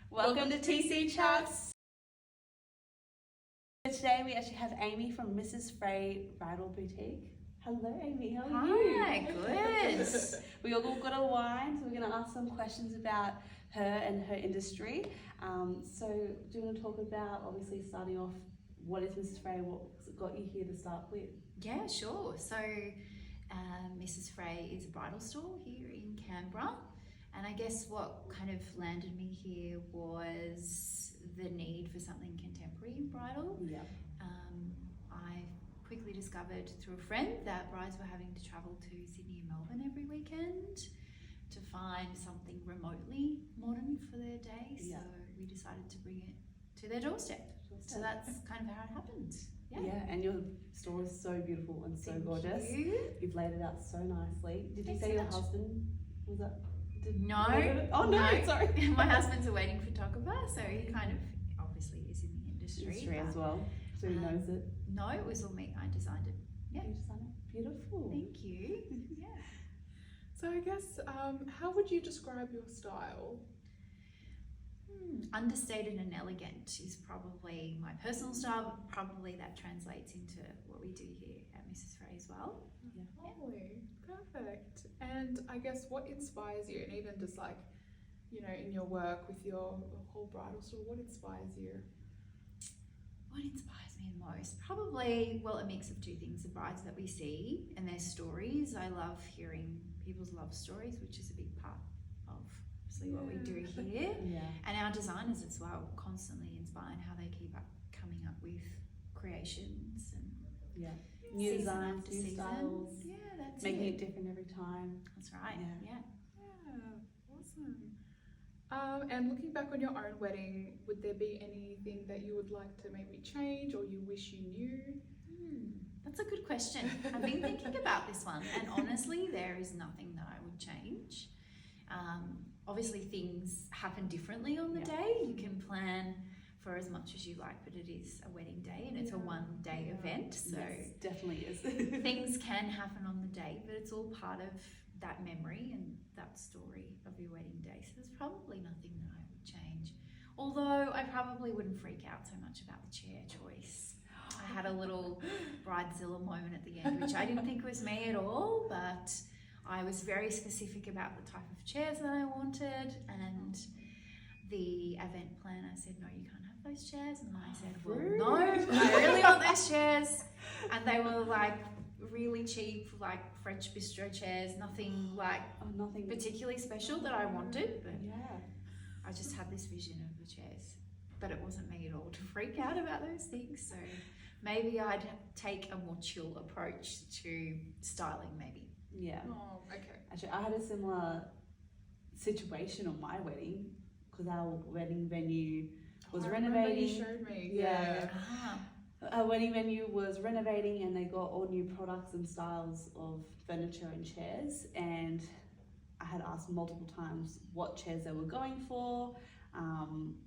Welcome to TC Chats. Today we actually have Amy from Mrs Fray Bridal Boutique. Hello Amy, how are you? Hi, good. We all got a wine, so we're going to ask some questions about her and her industry. So do you want to talk about, obviously starting off, what is Mrs Fray, what got you here to start with? Yeah, sure. So Mrs Fray is a bridal store here in Canberra, and I guess what kind of landed me here was the need for something contemporary in bridal. Yeah. I quickly discovered through a friend that brides were having to travel to Sydney and Melbourne every weekend to find something remotely modern for their day. Yeah. So we decided to bring it to their doorstep. So that's kind of how it happened. Yeah, and your store is so beautiful and so gorgeous. Thank you. You've laid it out so nicely. Did you Thanks say so your much. husband was that? No. Oh no, No. sorry. My husband's a wedding photographer, so he kind of obviously is in the industry. As well, so he knows it. No, it was all me. I designed it. Yeah. You designed it. Beautiful. Thank you. Yeah. So I guess, how would you describe your style? Understated and elegant is probably my personal style, but probably that translates into what we do here at Mrs Fray as well. Yeah. Lovely, perfect. And I guess what inspires you, and even just like, you know, in your work with your whole bridal store, what inspires you? What inspires me the most? Probably, well, a mix of two things. The brides that we see and their stories. I love hearing people's love stories, which is a big part of obviously what we do here. Yeah. And our designers as well, constantly inspired how they keep coming up with creations and Yeah. New season designs, after new season. styles. Yeah, that's Making it. it different every time. That's right. Yeah. Yeah. Yeah, awesome. And looking back on your own wedding, would there be anything that you would like to maybe change or you wish you knew? That's a good question. I've been thinking about this one, and honestly, there is nothing that I would change. Obviously, things happen differently on the day. You can plan for as much as you like, but it is a wedding day and it's a one-day event, so Yes, definitely is. things can happen on the day, but it's all part of that memory and that story of your wedding day. So there's probably nothing that I would change. Although I probably wouldn't freak out so much about the chair choice. I had a little bridezilla moment at the end, which I didn't think was me at all, but I was very specific about the type of chairs that I wanted, and the event planner said, no, you can't have those chairs. And I said, well, no, I really want those chairs. And they were like really cheap, like French bistro chairs, nothing like Nothing particularly special that I wanted, but Yeah. I just had this vision of the chairs. But it wasn't me at all to freak out about those things. So maybe I'd take a more chill approach to styling, maybe. Yeah. Oh, okay. Actually, I had a similar situation on my wedding because our wedding venue was I remember renovating. you showed me. Yeah. Ah, Our wedding venue was renovating and they got all new products and styles of furniture and chairs, and I had asked multiple times what chairs they were going for,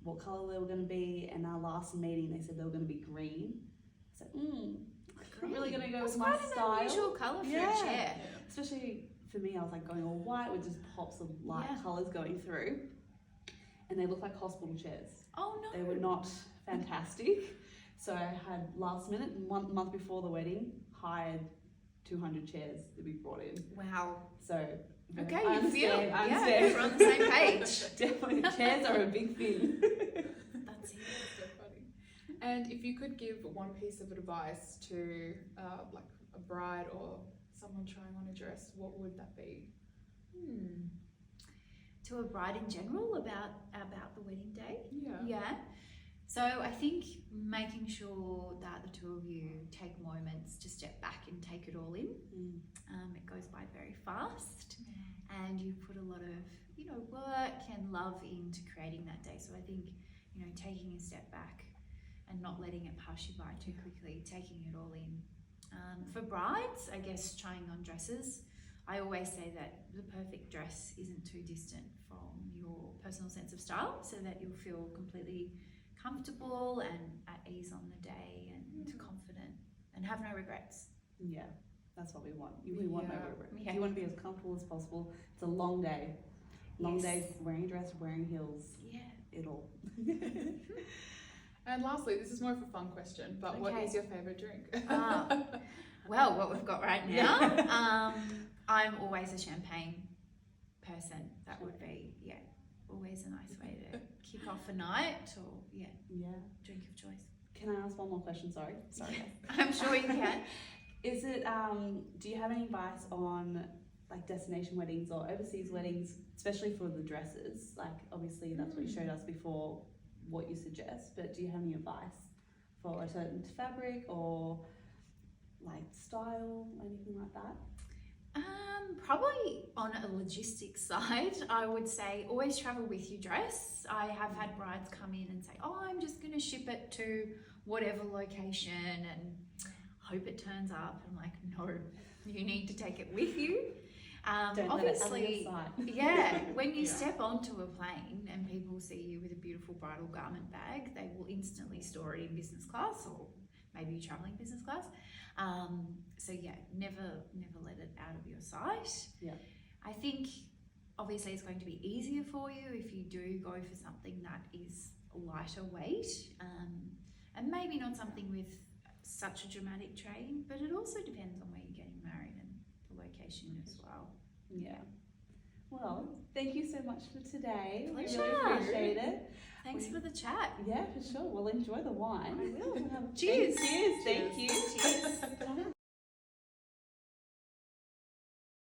what colour they were going to be, and our last meeting they said they were going to be green. I said, I'm really going to go That's with my quite style. an unusual colour for Yeah. a chair. Especially for me, I was like going all white with just pops of light Yeah. colours going through, and they looked like hospital chairs. Oh no. They were not fantastic. So I had last minute, 1 month before the wedding, hired 200 chairs to be brought in. Wow. So Okay, I you feel, understand, I yeah, understand. we're on the same page. Definitely, chairs are a big thing. That's it. That's so funny. And if you could give one piece of advice to like a bride or someone trying on a dress, what would that be? To a bride in general about the wedding day? Yeah. Yeah. So I think making sure that the two of you take moments to step back and take it all in. It goes by very fast, and you put a lot of work and love into creating that day. So I think taking a step back and not letting it pass you by too quickly, taking it all in. For brides, I guess trying on dresses. I always say that the perfect dress isn't too distant from your personal sense of style, so that you'll feel completely comfortable and at ease on the day and confident and have no regrets. Yeah, that's what we want. We want no Yeah. regret. Yeah. You want to be as comfortable as possible. It's a long day. Long Yes. days wearing a dress, wearing heels. Yeah. It'll And lastly, this is more of a fun question, but what Okay. is your favourite drink? Well, what we've got right now, I'm always a champagne person. That would be, always a nice way to kick off a night or, drink of choice. Can I ask one more question? Sorry. I'm sure you can. Is it, do you have any advice on like destination weddings or overseas weddings, especially for the dresses? Like obviously that's what you showed us before, what you suggest, but do you have any advice for a certain fabric or like style, anything like that? Probably on a logistics side, I would say always travel with your dress. I have had brides come in and say, oh, I'm just going to ship it to whatever location and hope it turns up. I'm like, no, you need to take it with you. Don't Obviously, let it out of your sight. when you step onto a plane and people see you with a beautiful bridal garment bag, they will instantly store it in business class, or maybe you're traveling business class. Never let it out of your sight. Yeah. I think obviously it's going to be easier for you if you do go for something that is lighter weight, and maybe not something with such a dramatic train, but it also depends on where you're getting married and the location as well. Yeah. Well, thank you so much for today. We Pleasure. really appreciate it. Thanks for the chat. Yeah, for sure. We'll enjoy the wine. I will. We'll have- Cheers. Cheers. Thank you. Cheers.